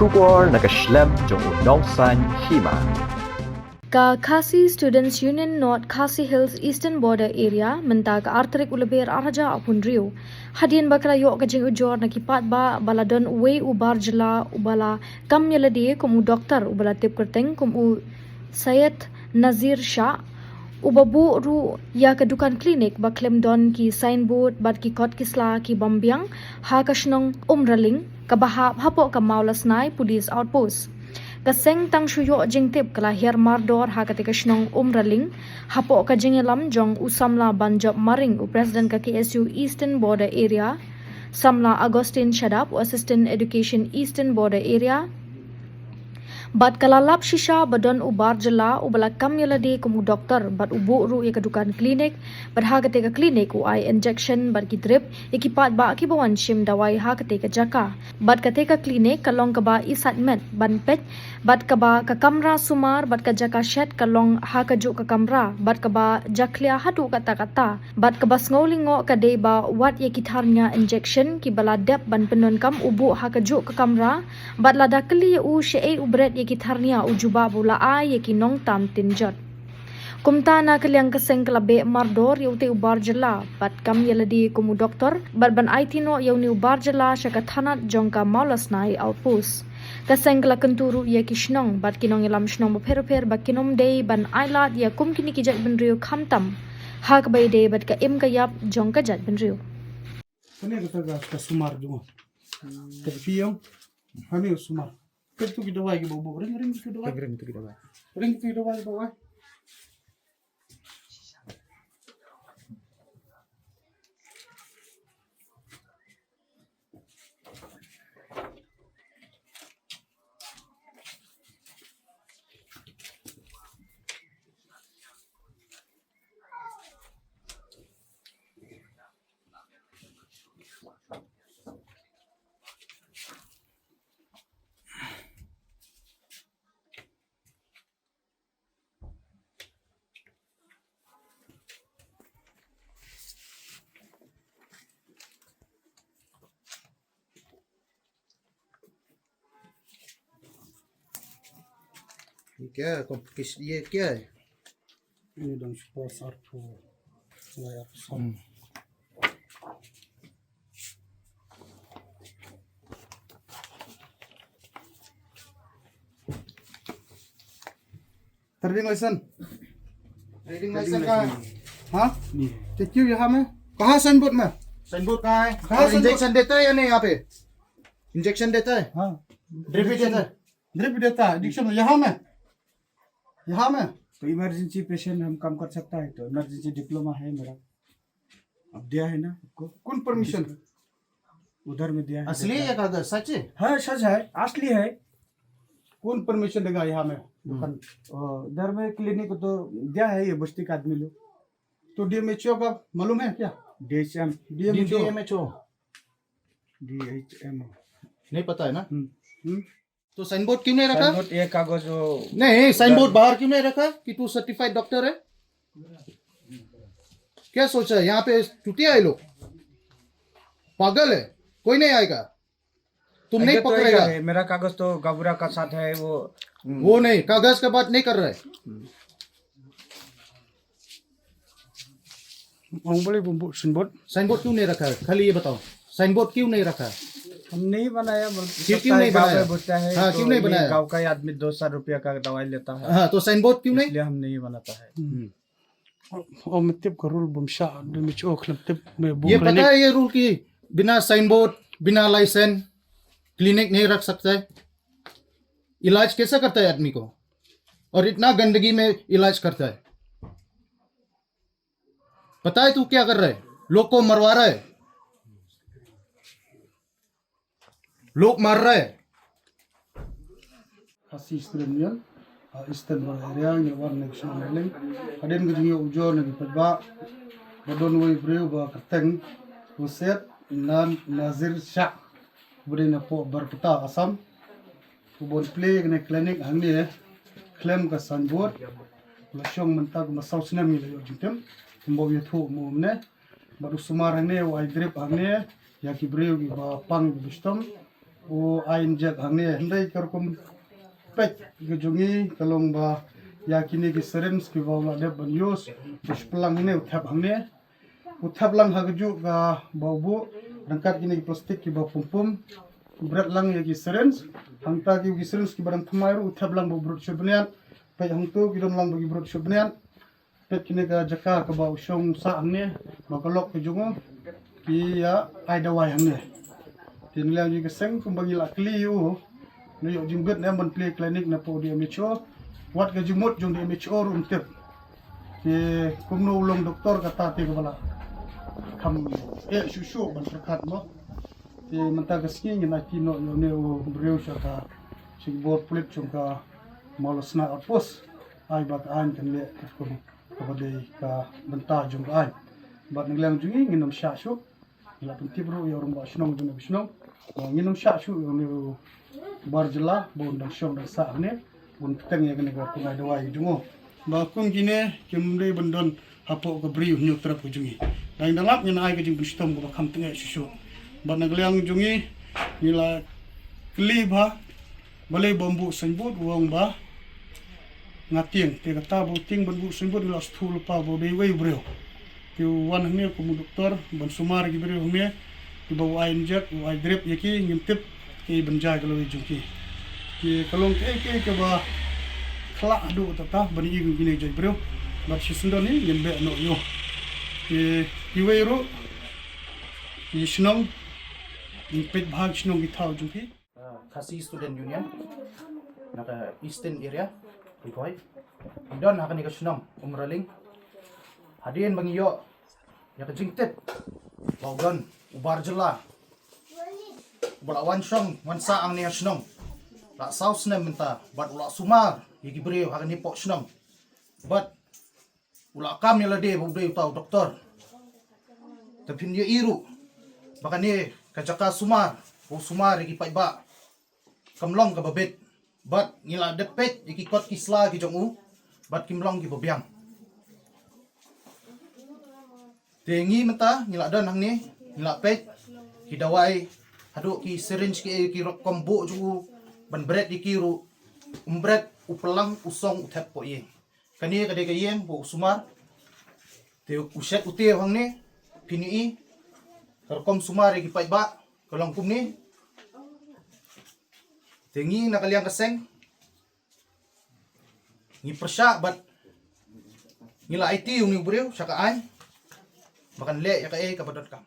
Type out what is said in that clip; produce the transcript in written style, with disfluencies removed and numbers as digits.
Shubor nakaslem jong unongsan hima. Ka Khasi Students Union North Khasi Hills Eastern Border Area menta ka arterik uleber araja apun rio. Hadian bakra yo ka jing ujor nakipat ba baladon we ubar jela ubala kam yeladi kum doktor ubala tip kerteng kum u Syed Nazir Shah ubabu ru ya ke dukan klinik baklem don ki signboard bat ki kot kisla ki bambiang ha kashnong umraling kabaha hapo ka maulasnai police outpost kaseng tang shuyo jingtip kala her mardor ha kate kashnong umraling hapo ka jingelam jong usamla banjob maring u president ka KSU Eastern Border Area samla Agustin Shadap assistant education Eastern Border Area bat kalalap shisha badon ubar jela ubala kam yelade kumu doktor bat ubu ru ya kedukan klinik bat ha kate ka klinik u ai injection bat ki drip ikipat ba ki bawan shim dawai ha kate ka jaka bat kate ka klinik kalong ka ba isatmet ban pet bat ka ba ka kamra sumar bat ka jaka shed kalong ha ka ju ka kamra bat ka ba jaklia hatu kata kata bat ka ba sngolingo ka de ba wat ya kitharnya injection ki bala dep ban penon kam ubu ha ka ju ka kamra bat lada kli u she ubret ye kitharnia ujuba bula ai ye kinong tam tinjot kumta na kaliang kaseng klabe mardor yaute ubar jela bat kam yeladi kumu doktor bat ban aitino yauni ubar jela shaka thanat jongka maulasnai outpost kaseng kala kenturu ye kishnong bat kinong yelam shnong bapher bat kinom dei ban ailat ya kum kini kijat benrio khamtam hak bai de bat ka im kayap jongka jat benrio kene ka sumar jungo ke piyong hani sumar Kertu kita wai bobo ring kita wai ring kita wai bobo क्या ये क्या है ini dong sponsor tu layar som reading licence कहाँ है हाँ क्यों यहाँ में कहाँ साइनबोर्ड में साइनबोर्ड कहाँ है कहाँ और इंजेक्शन देता है या नहीं यहाँ पे इंजेक्शन देता है हाँ ड्रिप भी देता है ड्रिप देता है एडिक्शन यहाँ में तो इमरजेंसी पेशेंट हम काम कर सकता है तो इमरजेंसी डिप्लोमा है मेरा अब दिया है ना आपको कौन परमिशन उधर में दिया है असली है कागज सच है हाँ सच है असली है कौन परमिशन देगा यहाँ में दुकान उधर में क्लिनिक तो दिया है ये बस्ती का आदमी लोग तो डीएमएचओ का मालूम है क्या DHM DMHO DHM नहीं पता है ना तो साइनबोर्ड क्यों नहीं रखा ये कागज नहीं साइनबोर्ड बाहर क्यों नहीं रखा कि तू सर्टिफाइड डॉक्टर है क्या सोचा है यहाँ पे चुटिया है लोग पागल है कोई नहीं आएगा तुम नहीं पकड़ेगा मेरा कागज तो गबरा का साथ है वो नहीं कागज का बात नहीं कर रहा है साइनबोर्ड क्यों नहीं रखा है खाली ये बताओ साइनबोर्ड क्यों नहीं रखा है हम नहीं बनाया क्यों नहीं बनाया बोलता है हाँ, तो क्यों नहीं बनाया गांव का ही आदमी 200 रुपया का दवाई लेता है हाँ तो साइनबोर्ड क्यों नहीं इसलिए हम नहीं बनाता है और मतलब करूल बमशा डीएमएचओ क्लब ये पता है ये रूल की बिना साइनबोर्ड बिना लाइसेंस क्लिनिक नहीं रख सकता है इलाज कैसे करता है आदमी को और इतना गंदगी में इलाज करता है पता है तू क्या कर रहा है लोग को मरवा रहा है लोग मार रहा है Khasi Student Eastern Border Area ni war national mailing adin gudingi ujo ni padba badon we breu ba kateng uset nan Nazir Shah budina po barkata Assam ubon play ni clinic hangni claim ka sanbor la shong mentag masaw sinam ni yo jitem mbo yethu mo ne baru sumar hangni wa drip hangni ya ki breu gi ba pang bistom o ain jet hangne hendai karkom pek gejungi kalong ba yakini ki serens ki ba de banyos pelang ne uthap hangne uthap lang hagju ga babu rangkat kini plastik ki ba pum berat lang ya ki serens hangta ki serens ki barang thmairu uthap lang bo brut shubnian pe hangtu ki don lang bo brut shubnian pek kini ga jaka ka ba usong sa hangne ba kalok ki jungo ki ya ai dawai hangne tin lang ji keseng kumbagi la kli yu no yo jinggut na mon play clinic na po di MHO wat ga jumut jong di MHO rum tip ki kumno ulong doktor kata ti ko bala kam shushu ban prakat mo ti manta gaski ni na kino yo ne o breu shaka sigbot pulit chung ka malosna outpost ai bak an kan le ko ko de ka banta jong ai bat nglang jungi nginom sha shu la penti bro yo rum ba shnong jong bishnong nginom sha shu yo ne barjala bon dang shom dang sa ne bon teng ya ne ga kumai dawai jungo ba kum gine kimde bondon hapo ko briu nyu trap ko jungi dang dalap ni ai ga jing bishtom ko kham teng shu ba naglang jungi ni la kli ba balai bambu sanbut wong ba ngating te kata bo ting bambu sanbut la sthul pa bo be wei breu ki wan ne ko mu doktor ban sumar gi breu ne ki ba ai inject ai drip yaki ngintip ki benjai kalau jungki ki kalong ke ba khla adu tata bani ing gini jai breu bat sisundon ni yembe no yo ki weiro ki shnong ni pet bhag shnong gi thau jungki Khasi Student Union naka Eastern area Rikoi don naka ni kasnong umraling hadien bangiyo ya kajingtet bawgon ubar jela bala wan shong wan sa ang ni kasnong la saus na menta bat ula sumar yigi breu haga ni pok snong bat ula kam ni lade bu breu tau doktor tapin ye iru baka ni kajaka sumar o sumar yigi pai ba kamlong ka babet bat ngila depet yigi kot kisla ki jong u bat kimlong gi bobyang tengi menta ngila don hang ni ngila pet ki dawai hadu ki syringe ki kombo ju ban bread dikiru umbret upelang usong uthap po ye kani kade kayem bo sumar te uset uti hang ni pini i karkom sumar gi pai ba kolong kum ni tengi nakaliang kaseng ni persya bat ngila IT yung breu saka ay makan le ya ka kabadot kam